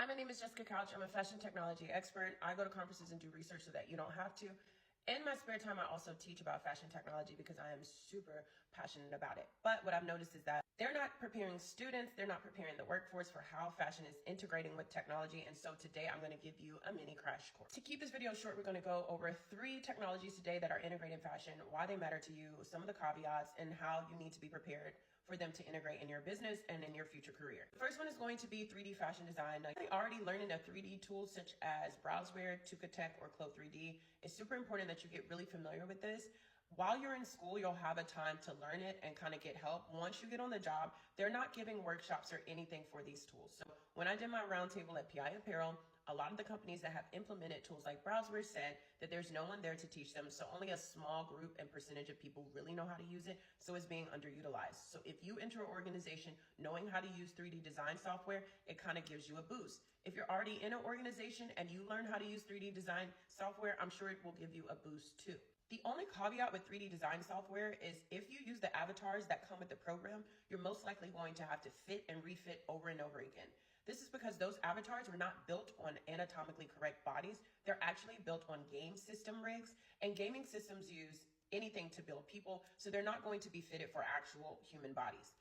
My name is Jessica Couch. I'm a fashion technology expert. I go to conferences and do research so that you don't have to. In my spare time, I also teach about fashion technology because I am super passionate about it. But what I've noticed is that they're not preparing students, they're not preparing the workforce for how fashion is integrating with technology. And so today I'm going to give you a mini crash course. To keep this video short, we're going to go over 3 technologies today that are integrated in fashion, why they matter to you, some of the caveats, and how you need to be prepared for them to integrate in your business and in your future career. The first one is going to be 3D fashion design. Now, you're already learning a 3D tools such as Browseware, Tech, or Clo 3D. It's super important that you get really familiar with this. While you're in school, you'll have a time to learn it and kind of get help. Once you get on the job, they're not giving workshops or anything for these tools. So when I did my roundtable at PI Apparel, a lot of the companies that have implemented tools like Browseware said that there's no one there to teach them. So only a small group and percentage of people really know how to use it. So it's being underutilized. So if you enter an organization knowing how to use 3D design software, it kind of gives you a boost. If you're already in an organization and you learn how to use 3D design software, I'm sure it will give you a boost too. The only caveat with 3D design software is if you use the avatars that come with the program, you're most likely going to have to fit and refit over and over again. This is because those avatars were not built on anatomically correct bodies. They're actually built on game system rigs, and gaming systems use anything to build people, so they're not going to be fitted for actual human bodies.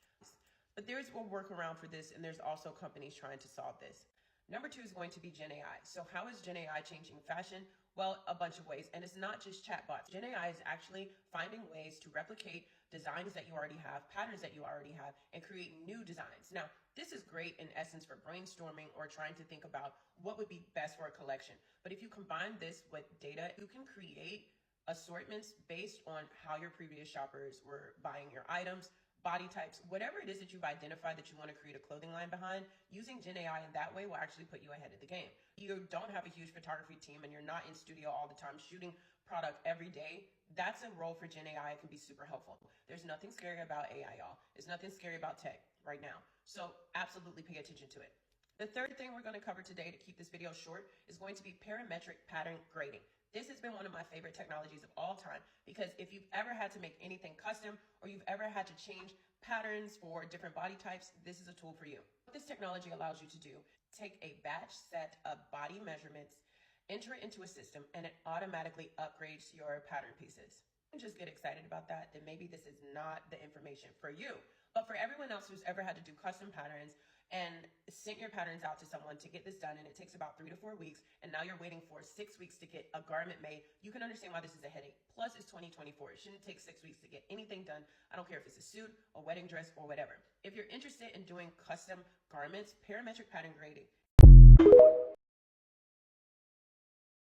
But there's a workaround for this, and there's also companies trying to solve this. Number 2 is going to be Gen AI. So how is Gen AI changing fashion? Well, a bunch of ways, and it's not just chatbots. Gen AI is actually finding ways to replicate designs that you already have, patterns that you already have, and create new designs. Now, this is great in essence for brainstorming or trying to think about what would be best for a collection. But if you combine this with data, you can create assortments based on how your previous shoppers were buying your items, body types, whatever it is that you've identified that you want to create a clothing line behind. Using Gen AI in that way will actually put you ahead of the game. You don't have a huge photography team and you're not in studio all the time shooting product every day. That's a role for Gen AI. It can be super helpful. There's nothing scary about AI, y'all. There's nothing scary about tech right now. So absolutely pay attention to it. The third thing we're going to cover today to keep this video short is going to be parametric pattern grading. This has been one of my favorite technologies of all time because if you've ever had to make anything custom or you've ever had to change patterns for different body types, this is a tool for you. What this technology allows you to do, take a batch set of body measurements, enter it into a system, and it automatically upgrades your pattern pieces. And just get excited about that, then maybe this is not the information for you. But for everyone else who's ever had to do custom patterns and sent your patterns out to someone to get this done, and it takes about 3 to 4 weeks, and now you're waiting for 6 weeks to get a garment made, you can understand why this is a headache. Plus, it's 2024. It shouldn't take 6 weeks to get anything done. I don't care if it's a suit, a wedding dress, or whatever. If you're interested in doing custom garments, parametric pattern grading